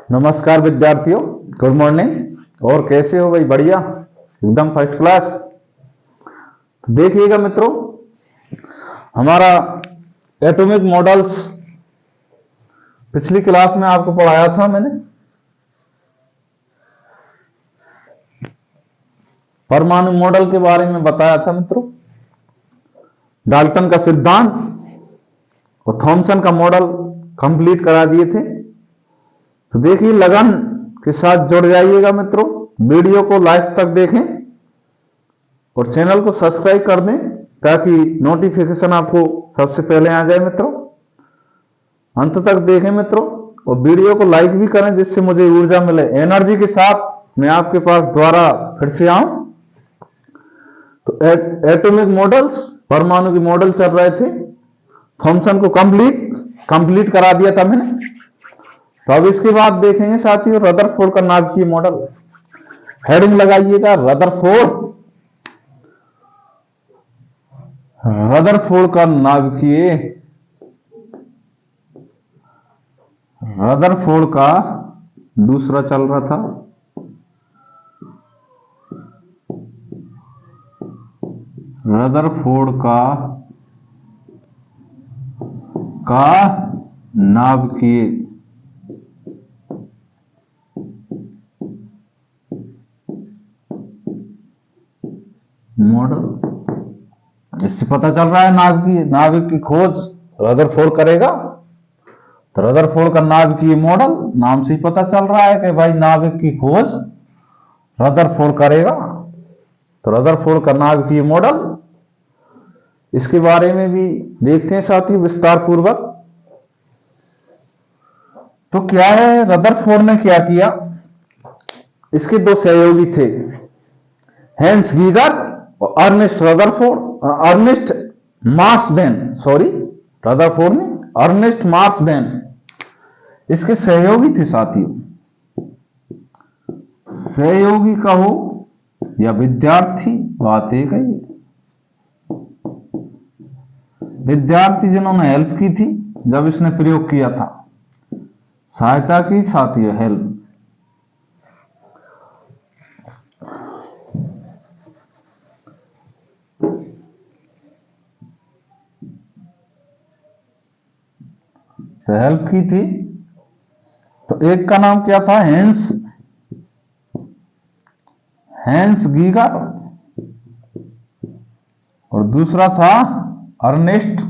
नमस्कार विद्यार्थियों, good morning. और कैसे हो भाई? बढ़िया, एकदम फर्स्ट क्लास। तो देखिएगा मित्रों, हमारा एटॉमिक मॉडल्स पिछली क्लास में आपको पढ़ाया था मैंने। परमाणु मॉडल के बारे में बताया था मित्रों, डाल्टन का सिद्धांत और थॉमसन का मॉडल कंप्लीट करा दिए थे। तो देखिए, लगन के साथ जुड़ जाइएगा मित्रों, वीडियो को लास्ट तक देखें और चैनल को सब्सक्राइब कर दें ताकि नोटिफिकेशन आपको सबसे पहले आ जाए मित्रों। अंत तक देखें मित्रों और वीडियो को लाइक भी करें जिससे मुझे ऊर्जा मिले, एनर्जी के साथ मैं आपके पास दोबारा फिर से आऊं। तो एटॉमिक मॉडल्स, परमाणु के मॉडल चल रहे थे, थॉमसन को कंप्लीट करा दिया था मैंने। तो अब इसके बाद देखेंगे साथियों रदरफोर्ड का नाभिकीय मॉडल। हेडिंग लगाइएगा रदरफोर्ड का नाभिकीय, रदरफोर्ड का दूसरा चल रहा था, रदरफोर्ड का नाभिकीय मॉडल। इससे पता चल रहा है नाभिक की खोज रदरफोर्ड करेगा। तो रदरफोर्ड का नाभिकीय मॉडल नाम से ही पता चल रहा है कि भाई नाभिक की खोज रदरफोर्ड करेगा। तो रदरफोर्ड का नाभिकीय मॉडल, इसके बारे में भी देखते हैं साथी विस्तार पूर्वक। तो क्या है, रदरफोर्ड ने क्या किया, इसके दो सहयोगी थे, हेंस गीगर और अर्नेस्ट मार्सबेन। रदरफोर्ड ने अर्नेस्ट मार्सबेन इसके सहयोगी थे साथियों। सहयोगी कहो या विद्यार्थी, बात एक है। विद्यार्थी जिन्होंने हेल्प की थी जब इसने प्रयोग किया था, सहायता की साथियों, हेल्प। तो हेल्प की थी। तो एक का नाम क्या था, हेंस गीगर, और दूसरा था अर्नेस्ट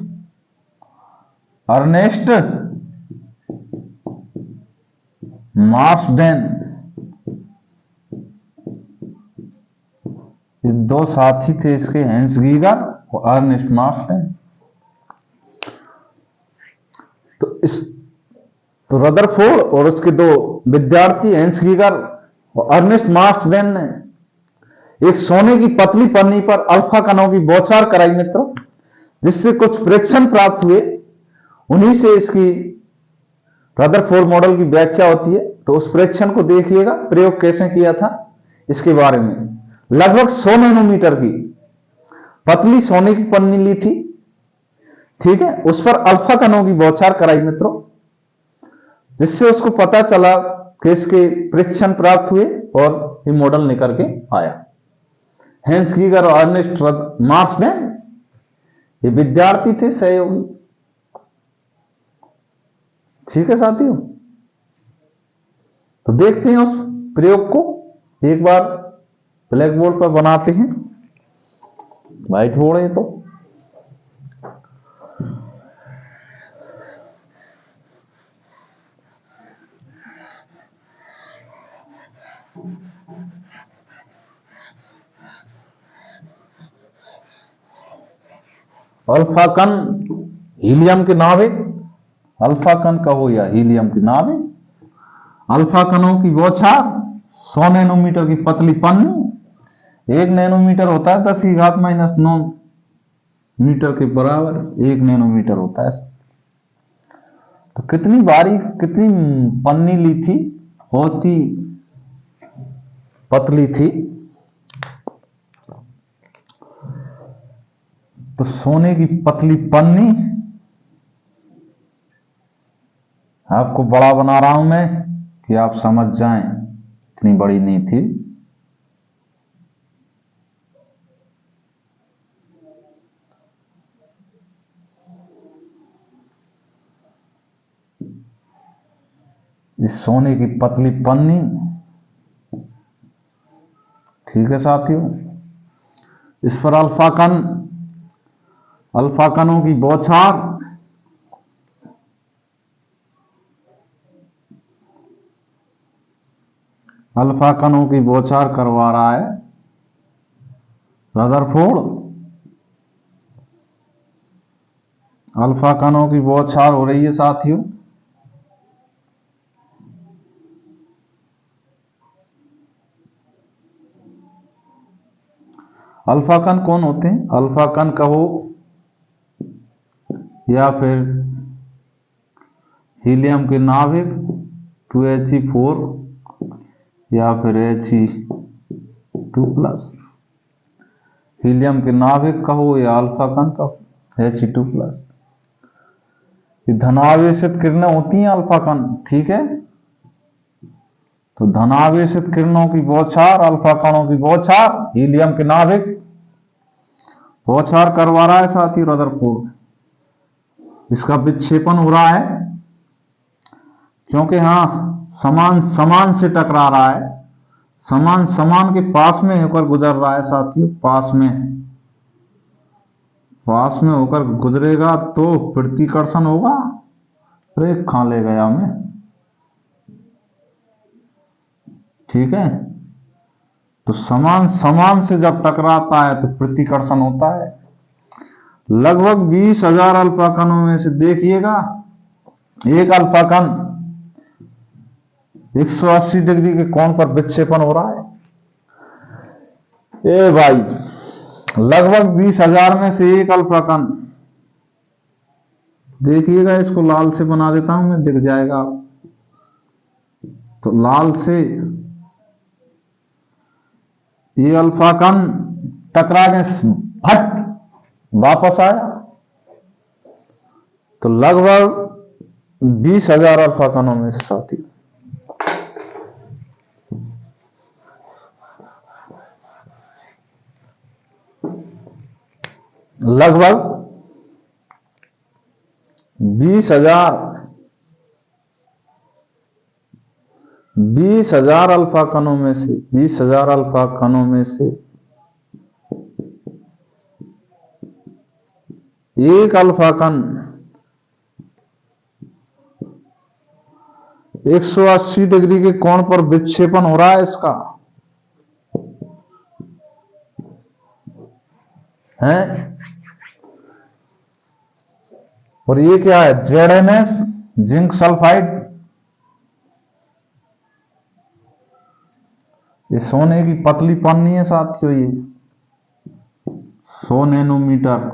मार्सबेन। ये दो साथी थे इसके, हेंस गीगर और अर्नेस्ट मार्सबेन। तो रदरफोर्ड और उसके दो विद्यार्थी हेंस गीगर और अर्नेस्ट मार्सबेन ने एक सोने की पतली पन्नी पर अल्फा कणों की बौछार कराई मित्रों, जिससे कुछ प्रेक्षण प्राप्त हुए। उन्हीं से इसकी रदरफोर्ड मॉडल की व्याख्या होती है। तो उस प्रेक्षण को देखिएगा, प्रयोग कैसे किया था इसके बारे में। लगभग 100 नैनोमीटर की पतली सोने की पन्नी ली थी, ठीक है, उस पर अल्फा कणों की बौछार कराई मित्रों, जिससे उसको पता चला कि इसके प्रेक्षण प्राप्त हुए और ये मॉडल निकल के आया। हेंस गीगर और अर्नेस्ट मार्सबेन ये विद्यार्थी थे, सहयोगी। ठीक है साथियों, तो देखते हैं उस प्रयोग को एक बार ब्लैक बोर्ड पर बनाते हैं। व्हाइट बोर्ड है तो अल्फा कण हीलियम के नाभिक, अल्फा कण कहो या हीलियम के नाभिक, अल्फा कणों की बौछार, 100 नैनोमीटर की पतली पन्नी। 1 नैनोमीटर होता है 10⁻⁹ मीटर के बराबर 1 नैनोमीटर होता है। तो कितनी बारीक, कितनी पन्नी ली थी, बहुत ही पतली थी। तो सोने की पतली पन्नी, आपको बड़ा बना रहा हूं मैं, कि आप समझ जाएं, इतनी बड़ी नहीं थी। इस सोने की पतली पन्नी, ठीक है साथियों। इस पर अल्फा कणों की बौछार, अल्फा कणों की बौछार करवा रहा है रदरफोर्ड। अल्फा कणों की बौछार हो रही है साथियों। अल्फा कण कौन होते हैं? अल्फा कण कहो या फिर हीलियम के नाभिक 2He4 या फिर He2+। हीलियम के नाभिक कहो या अल्फा कण कहो, He2+। धनावेशित किरणें होती हैं अल्फा कण, ठीक है। तो धनावेशित किरणों की बौछार, अल्फा कणों की बौछार, हीलियम के नाभिक बौछार करवा रहा है साथियों रदरफोर्ड। इसका विक्षेपण हो रहा है क्योंकि हाँ समान समान से टकरा रहा है, समान समान के पास में होकर गुजर रहा है साथियों। पास में होकर गुजरेगा तो प्रतिकर्षण होगा। अरे खा ले गया मैं, ठीक है। तो समान समान से जब टकराता है तो प्रतिकर्षण होता है। लगभग 20,000 अल्फा कणों में से देखिएगा एक अल्फा कण 180 डिग्री के कोण पर विक्षेपण हो रहा है। ए भाई, लगभग 20,000 में से एक अल्फा कण, देखिएगा इसको लाल से बना देता हूं मैं, दिख जाएगा। तो लाल से ये अल्फा कण टकरा के फट वापस आया। तो लगभग 20,000 अल्फा कणों में साथी लगभग 20,000 अल्फा कणों में से 20,000 अल्फा कणों में से एक अल्फा कण 180 डिग्री के कोण पर विक्षेपण हो रहा है इसका, है। और ये क्या है? ZnS zinc sulphide. ये सोने की पतली पन्नी है साथियों, ये 100 नैनोमीटर।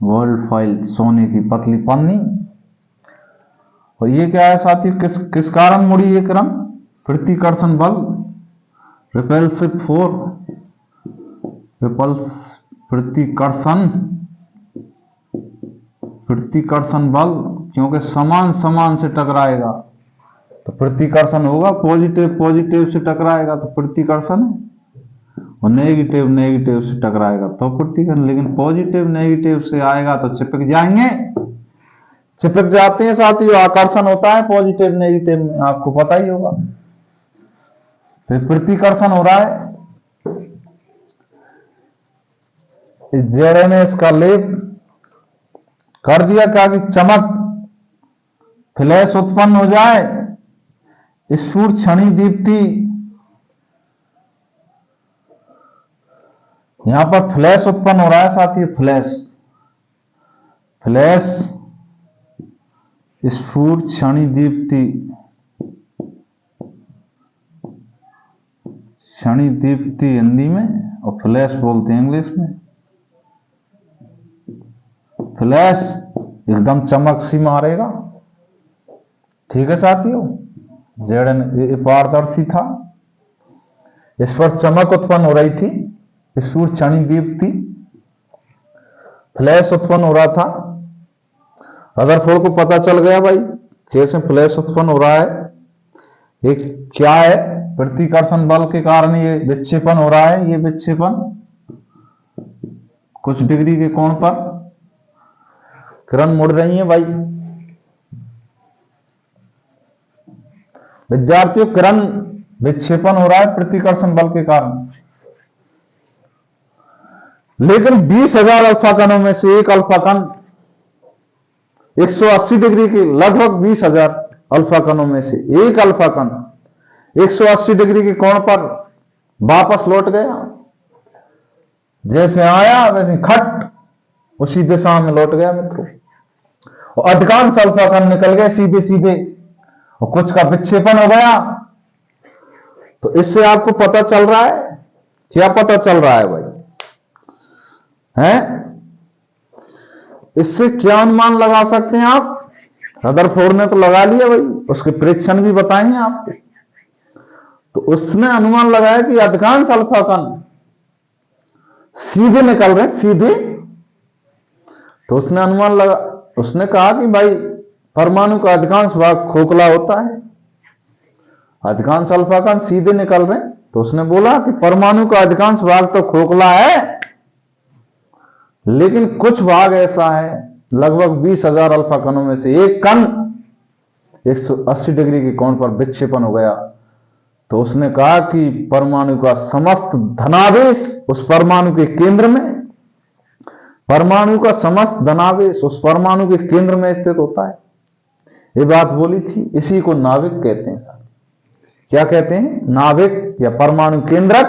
वर्ल्ड फाइल सोने की पतली पन्नी। और ये क्या है साथियों? किस कारण मुड़ी ये किरण? प्रतिकर्षण बल, रिपल्सिव फोर्स, प्रतिकर्षण बल। क्योंकि समान समान से टकराएगा तो प्रतिकर्षण होगा। पॉजिटिव से टकराएगा तो प्रतिकर्षण, और नेगेटिव से टकराएगा तो प्रतिकर्षण। लेकिन पॉजिटिव नेगेटिव से आएगा तो चिपक जाएंगे, चिपक जाते हैं साथियों। आकर्षण होता है पॉजिटिव नेगेटिव में, आपको पता ही होगा। तो प्रतिकर्षण हो रहा है। ZnS का लेप कर दिया क्या कि चमक फ्लैश उत्पन्न हो जाए, स्फुर क्षणी दीप्ति। यहां पर फ्लैश उत्पन्न हो रहा है साथियों, फ्लैश स्फुर क्षणी दीप्ति, क्षणी दीप्ति हिंदी में और फ्लैश बोलते हैं इंग्लिश में। फ्लैश एकदम चमक सी मारेगा, ठीक है साथियों। ZnS पारदर्शी था, इस पर चमक उत्पन्न हो रही थी, स्फुर क्षणी दीप्ति। फ्लैश उत्पन्न हो रहा था। रदरफोर्ड को पता चल गया भाई कैसे फ्लैश उत्पन्न हो रहा है, ये क्या है, प्रतिकर्षण बल के कारण ये विक्षेपण हो रहा है। ये विक्षेपण कुछ डिग्री के कोण पर किरण मुड़ रही है भाई। विद्यार्थियों, किरण विक्षेपण हो रहा है प्रतिकर्षण बल के कारण, लेकिन 20,000 अल्फा कणों में से एक अल्फा कण 180 डिग्री के, लगभग 20,000 अल्फा कणों में से एक अल्फा कण 180 डिग्री के कोण पर वापस लौट गया। जैसे आया वैसे खट उसी दिशा में लौट गया मित्रों। और अधिकांश अल्फा कण निकल गए सीधे सीधे और कुछ का विक्षेपण हो गया। तो इससे आपको पता चल रहा है, क्या पता चल रहा है भाई, हैं? इससे क्या अनुमान लगा सकते हैं आप? रदरफोर्ड ने तो लगा लिया भाई, उसके परीक्षण भी बताएंगे आपको। तो उसने अनुमान लगाया कि अधिकांश अल्फा कण सीधे निकल रहे, सीधे। तो उसने अनुमान लगा, उसने कहा कि भाई परमाणु का अधिकांश भाग खोखला होता है, अधिकांश अल्फा कण सीधे निकल रहे हैं। तो उसने बोला कि परमाणु का अधिकांश भाग तो खोखला है, लेकिन कुछ भाग ऐसा है, लगभग 20,000 अल्फा कणों में से एक कण 180 डिग्री के कोण पर विक्षेपण हो गया। तो उसने कहा कि परमाणु का समस्त धनावेश उस परमाणु के केंद्र में, परमाणु का समस्त धनावेश उस परमाणु के केंद्र में स्थित होता है। ये बात बोली थी, इसी को नाभिक कहते हैं। क्या कहते हैं? नाभिक या परमाणु केंद्रक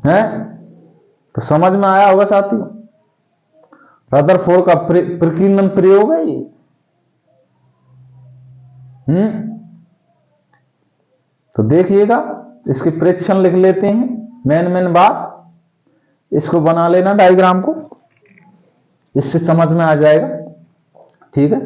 है। तो समझ में आया होगा साथियों, रदरफोर्ड का प्रकीर्णन प्रयोग है ये। तो देखिएगा, इसके प्रेक्षण लिख लेते हैं, मेन बात इसको बना लेना डायग्राम को, इससे समझ में आ जाएगा। ठीक है,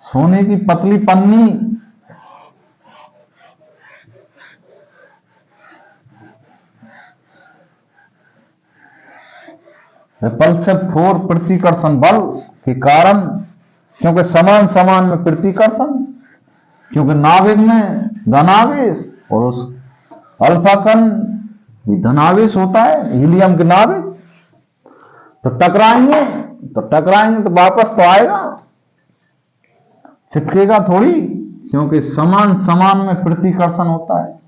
सोने की पतली पन्नी रिपल्सिव फोर्स प्रतिकर्षण बल के कारण, क्योंकि समान समान में प्रतिकर्षण, क्योंकि नाभिक में धनावेश और उस अल्फा कण भी धनावेश होता है, हीलियम के नाभिक। तो टकराएंगे तो वापस तो आएगा, चिपकेगा थोड़ी, क्योंकि समान समान में प्रतिकर्षण होता है।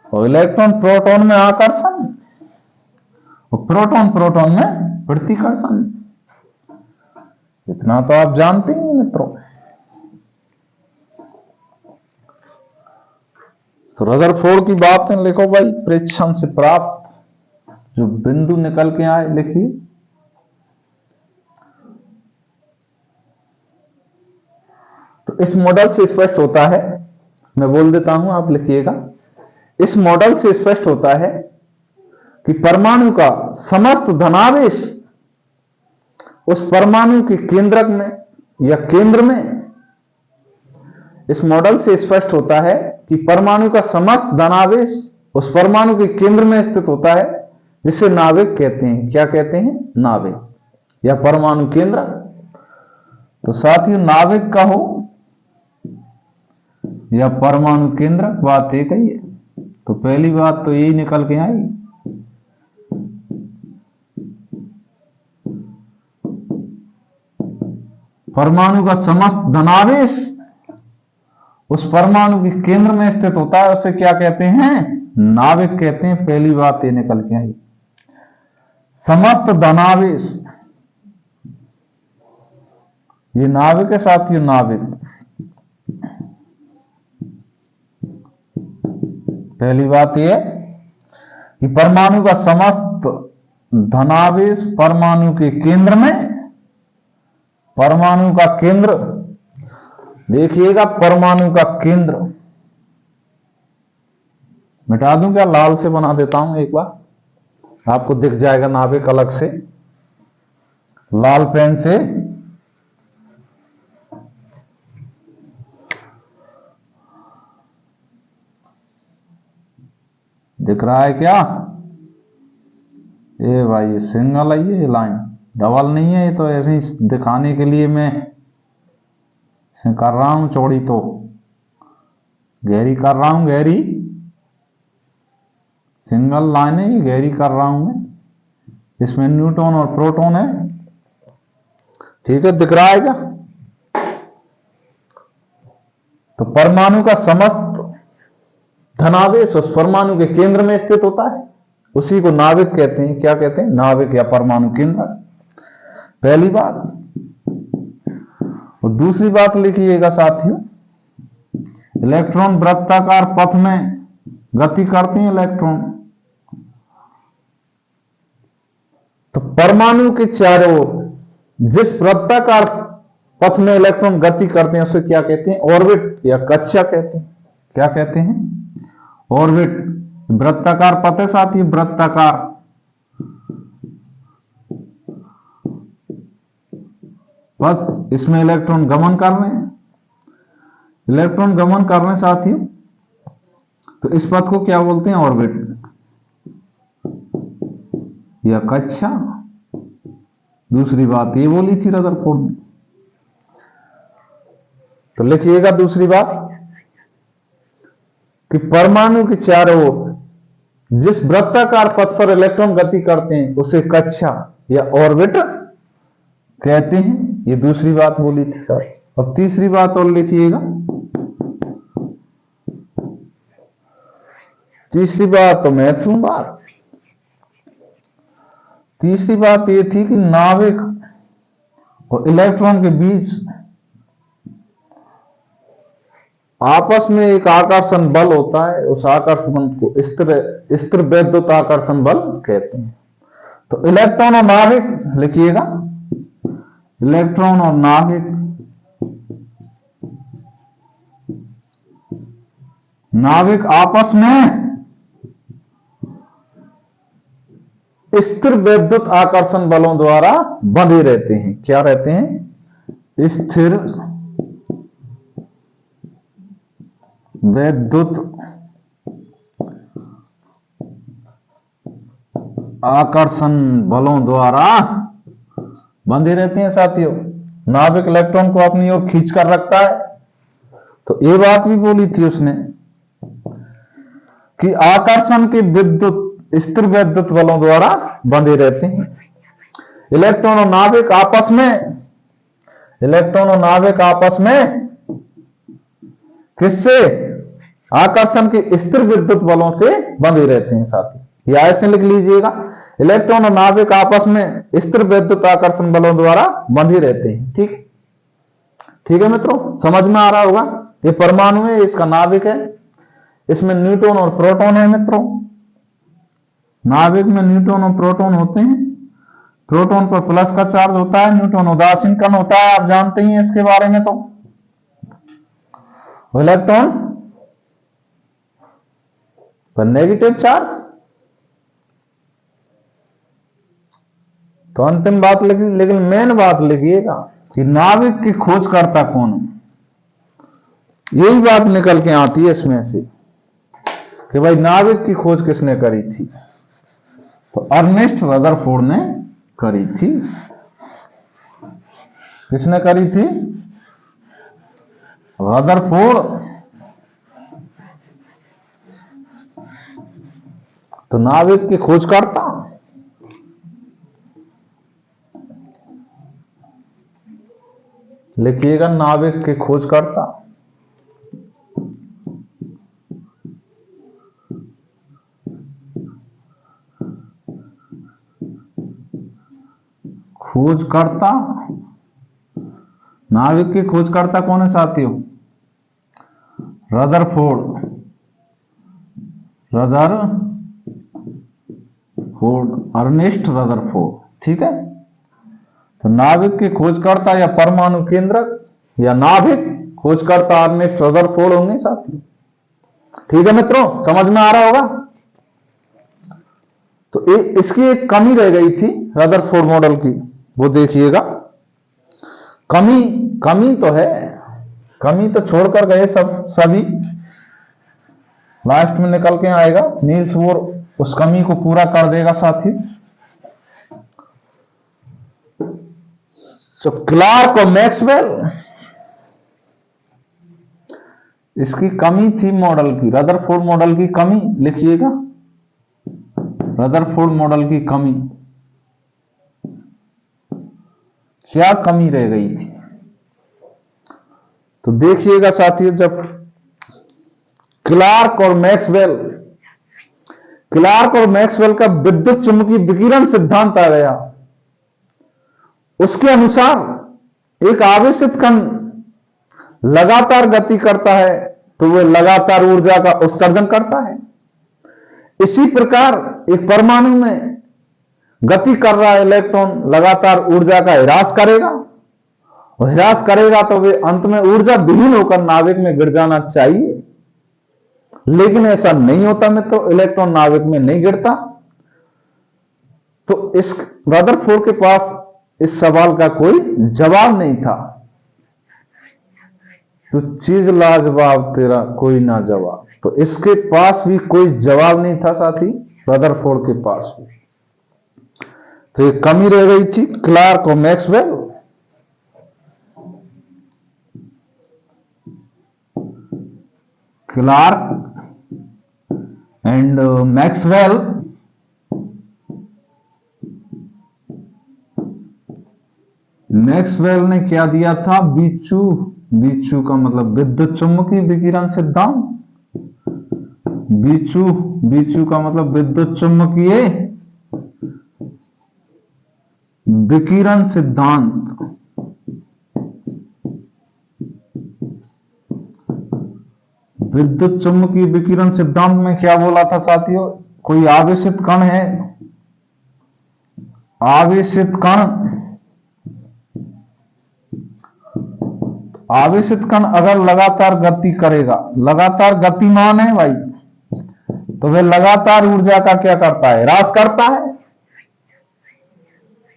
और इलेक्ट्रॉन प्रोटॉन में आकर्षण और प्रोटॉन प्रोटॉन में प्रतिकर्षण, इतना तो आप जानते हैं मित्रों। तो रदरफोर्ड की बातें लिखो भाई, प्रेक्षण से प्राप्त जो बिंदु निकल के आए लिखिए। तो इस मॉडल से स्पष्ट होता है, मैं बोल देता हूं, आप लिखिएगा। इस मॉडल से स्पष्ट होता है कि परमाणु का समस्त धनावेश उस परमाणु के केंद्रक में या केंद्र में, इस मॉडल से स्पष्ट होता है कि परमाणु का समस्त धनावेश उस परमाणु के केंद्र में स्थित होता है, जिसे नाभिक कहते हैं। क्या कहते हैं? नाभिक या परमाणु केंद्र। तो साथियों, नाभिक का हो या परमाणु केंद्र, बात एक ही है। तो पहली बात तो यही निकल के आई, परमाणु का समस्त धनावेश उस परमाणु के केंद्र में स्थित होता है, उसे क्या कहते हैं? नाभिक कहते हैं। पहली बात ये निकल के आई, समस्त धनावेश, ये नाभिक है साथियों, नाभिक। पहली बात यह कि परमाणु का समस्त धनावेश परमाणु के केंद्र में, परमाणु का केंद्र देखिएगा, परमाणु का केंद्र मिटा दूं क्या? लाल से बना देता हूं एक बार, आपको दिख जाएगा नाभिक अलग से, लाल पेन से। दिख रहा है क्या? ये भाई ये सिंगल है, ये लाइन डबल नहीं है। ये तो ऐसे ही दिखाने के लिए मैं इसे कर रहा हूं चौड़ी, तो गहरी कर रहा हूं, गहरी सिंगल लाइन है, ये गहरी कर रहा हूं मैं। इसमें न्यूट्रॉन और प्रोटॉन है। ठीक है, दिख रहा है क्या? तो परमाणु का समस्त धनावेश उस परमाणु के केंद्र में स्थित होता है, उसी को नाभिक कहते हैं। क्या कहते हैं? नाभिक या परमाणु केंद्र। पहली बात। और दूसरी बात लिखिएगा साथियों, इलेक्ट्रॉन वृत्ताकार पथ में गति करते हैं इलेक्ट्रॉन। तो परमाणु के चारों ओर जिस वृत्ताकार पथ में इलेक्ट्रॉन गति करते हैं उसे क्या कहते हैं? ऑर्बिट या कक्षा कहते हैं। क्या कहते हैं? ऑर्बिट। वृत्ताकार पथ है साथ ही, वृत्ताकार पथ, इसमें इलेक्ट्रॉन गमन कर रहे हैं। इलेक्ट्रॉन गमन कर रहे हैं साथियों, तो इस पथ को क्या बोलते हैं? ऑर्बिट या कक्षा। दूसरी बात ये बोली थी रदरफोर्ड ने। तो लिखिएगा दूसरी बात कि परमाणु के चारों ओर जिस वृत्ताकार पथ पर इलेक्ट्रॉन गति करते हैं उसे कक्षा या ऑर्बिट कहते हैं। ये दूसरी बात बोली थी सर। अब तीसरी बात और लिखिएगा। तीसरी बात तो महत्वपूर्ण बात, तीसरी बात ये थी कि नाभिक और इलेक्ट्रॉन के बीच आपस में एक आकर्षण बल होता है। उस आकर्षण बल को स्थिर वैद्युत आकर्षण बल कहते हैं। तो इलेक्ट्रॉन और नाभिक लिखिएगा, इलेक्ट्रॉन और नाभिक, नाभिक आपस में स्थिर वैद्युत आकर्षण बलों द्वारा बंधे रहते हैं। क्या रहते हैं? स्थिर वैद्युत आकर्षण बलों द्वारा बंधे रहते हैं साथियों। नाभिक इलेक्ट्रॉन को अपनी ओर खींच कर रखता है। तो ये बात भी बोली थी उसने कि आकर्षण के विद्युत स्थिर वैद्युत बलों द्वारा बंधे रहते हैं। इलेक्ट्रॉन और नाभिक आपस में, इलेक्ट्रॉन और नाभिक आपस में किससे? आकर्षण के स्थिर विद्युत बलों से बंधे रहते हैं साथी। या ऐसे लिख लीजिएगा, इलेक्ट्रॉन और नाभिक आपस में स्थिर वैद्युत आकर्षण बलों द्वारा बंधे रहते हैं। ठीक, ठीक है मित्रों, समझ में आ रहा होगा। ये परमाणु है, इसका नाभिक है, इसमें न्यूट्रॉन और प्रोटॉन है मित्रों। नाभिक में न्यूट्रॉन और प्रोटॉन होते हैं। प्रोटॉन पर प्लस का चार्ज होता है, न्यूट्रॉन उदासीन कण होता है, आप जानते ही हैं इसके बारे में। तो इलेक्ट्रॉन पर नेगेटिव चार्ज। तो अंतिम बात लिखी, लेकिन मेन बात लिखिएगा कि नाभिक की खोज करता कौन है। यही बात निकल के आती है इसमें से कि भाई नाभिक की खोज किसने करी थी? तो अर्नेस्ट रदरफोर्ड ने करी थी। किसने करी थी? रदरफोर्ड। तो नाभिक की खोज करता, लिखिएगा नाभिक की खोज करता। खोजकर्ता, नाभिक की खोजकर्ता कौन है साथियों? रदरफोर्ड। Ernest Rutherford. ठीक है, तो नाभिक के खोजकर्ता या परमाणु केंद्रक या नाभिक खोजकर्ता अर्नेस्ट रदरफोर्ड होंगे साथियों। ठीक है मित्रों, समझ में आ रहा होगा। तो इसकी एक कमी रह गई थी रदरफोर्ड मॉडल की, वो देखिएगा। कमी तो है, कमी तो छोड़कर गए सभी। लास्ट में निकल के आएगा। नील्स बोर उस कमी को पूरा कर देगा साथी। तो क्लार्क और मैक्सवेल, इसकी कमी थी मॉडल की, रदरफोर्ड मॉडल की कमी लिखिएगा। रदरफोर्ड मॉडल की कमी, क्या कमी रह गई थी? तो देखिएगा साथियों, जब क्लार्क और मैक्सवेल का विद्युत चुंबकीय विकिरण सिद्धांत आ गया। उसके अनुसार एक आवेशित कण लगातार गति करता है तो वह लगातार ऊर्जा का उत्सर्जन करता है। इसी प्रकार एक परमाणु में गति कर रहा इलेक्ट्रॉन लगातार ऊर्जा का ह्रास करेगा, और ह्रास करेगा तो वे अंत में ऊर्जा विहीन होकर नाभिक में गिर जाना चाहिए, लेकिन ऐसा नहीं होता मित्रों, इलेक्ट्रॉन नाभिक में नहीं गिरता। तो इस रदरफोर्ड के पास इस सवाल का कोई जवाब नहीं था। तो चीज लाजवाब तेरा कोई ना जवाब, तो इसके पास भी कोई जवाब नहीं था साथी, रदरफोर्ड के पास भी। तो ये कमी रह गई थी क्लार्क और मैक्सवेल। क्लार्क एंड मैक्सवेल ने क्या दिया था? बीचू का मतलब विद्युत चुंबकीय विकिरण सिद्धांत। बीचू का मतलब विद्युत चुंबकीय विकिरण सिद्धांत। विद्युत चुंबकीय विकिरण सिद्धांत में क्या बोला था साथियों? कोई आवेशित कण है, आवेशित कण अगर लगातार गति करेगा, लगातार गतिमान है भाई, तो वह लगातार ऊर्जा का क्या करता है? ह्रास करता है।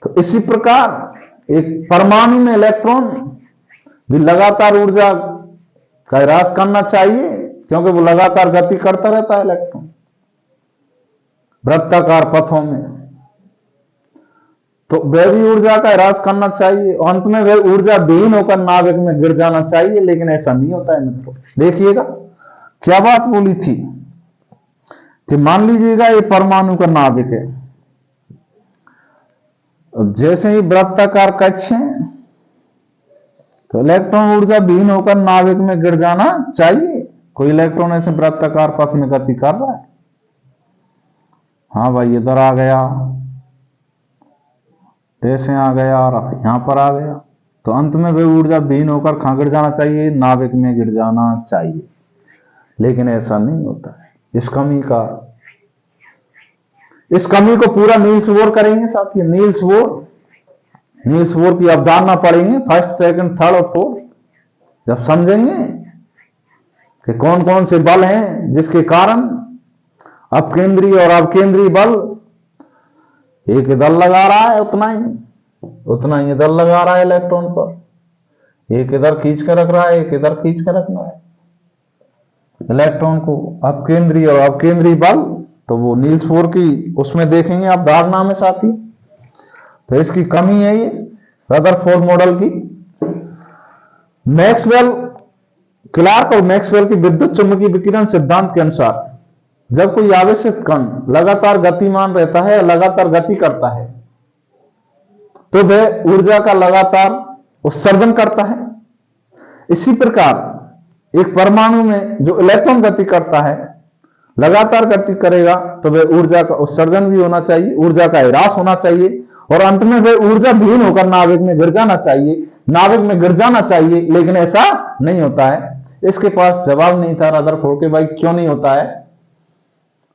तो इसी प्रकार एक परमाणु में इलेक्ट्रॉन भी लगातार ऊर्जा का ह्रास करना चाहिए, क्योंकि वो लगातार गति करता रहता है इलेक्ट्रॉन वृत्ताकार पथों में। तो वह भी ऊर्जा का ह्रास करना चाहिए, अंत में वह ऊर्जा विहीन होकर नाभिक में गिर जाना चाहिए, लेकिन ऐसा नहीं होता है मित्रों। देखिएगा क्या बात बोली थी कि मान लीजिएगा ये परमाणु का नाभिक है, जैसे ही वृत्ताकार कक्ष है तो इलेक्ट्रॉन ऊर्जा विहीन होकर नाभिक में गिर जाना चाहिए। कोई इलेक्ट्रॉन ऐसे वृत्ताकार पथ में गति कर रहा है, हाँ भाई इधर आ गया, ऐसे आ गया और यहां पर आ गया, तो अंत में वह ऊर्जा विहीन होकर कहां गिर जाना चाहिए? नाभिक में गिर जाना चाहिए, लेकिन ऐसा नहीं होता है। इस कमी को पूरा नील्स बोर करेंगे साथियों। नील्स बोर की अवधारणा पढ़ेंगे, फर्स्ट, सेकंड, थर्ड और फोर्थ। जब समझेंगे कि कौन कौन से बल हैं जिसके कारण अपकेंद्रीय और अवकेंद्रीय बल, एक इधर लगा रहा है उतना ही इधर लगा रहा है इलेक्ट्रॉन पर, एक इधर खींच कर रख रहा है, एक इधर खींच कर रखना है इलेक्ट्रॉन को, अपकेंद्रीय और अवकेंद्रीय बल। तो वो नील्स बोर की उसमें देखेंगे आप धारणा में साथी। तो इसकी कमी है ये रदरफोर्ड मॉडल की। क्लार्क और मैक्सवेल की विद्युत चुंबकीय विकिरण सिद्धांत के अनुसार जब कोई आवेशित कण लगातार गतिमान रहता है, लगातार गति करता है, तो वह ऊर्जा का लगातार उत्सर्जन करता है। इसी प्रकार एक परमाणु में जो इलेक्ट्रॉन गति करता है, लगातार गति करेगा, तो वह ऊर्जा का उत्सर्जन भी होना चाहिए, ऊर्जा का ह्रास होना चाहिए, और अंत में वह ऊर्जा विहीन होकर नाभिक में गिर जाना चाहिए, लेकिन ऐसा नहीं होता है। इसके पास जवाब नहीं था रदरफोर्ड के, भाई क्यों नहीं होता है।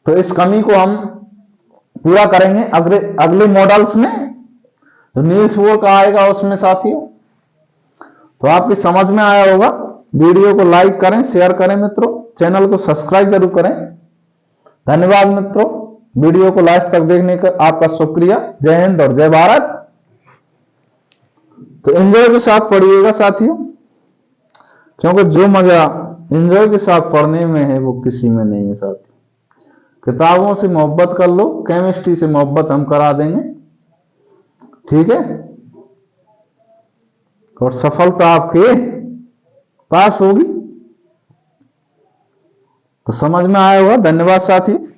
तो इस कमी को हम पूरा करेंगे अगले मॉडल्स में, तो नील्स बोर का आएगा उसमें साथियों। तो आपकी समझ में आया होगा। वीडियो को लाइक करें, शेयर करें मित्रों, चैनल को सब्सक्राइब जरूर करें। धन्यवाद मित्रों, वीडियो को लास्ट तक देखने का आपका शुक्रिया। जय हिंद और जय भारत। तो एंजॉय के साथ पढ़िएगा साथियों, क्योंकि जो मजा एंजॉय के साथ पढ़ने में है, वो किसी में नहीं है साथी। किताबों से मोहब्बत कर लो, केमिस्ट्री से मोहब्बत हम करा देंगे, ठीक है। और सफलता आपके पास होगी। तो समझ में आया होगा। धन्यवाद साथी।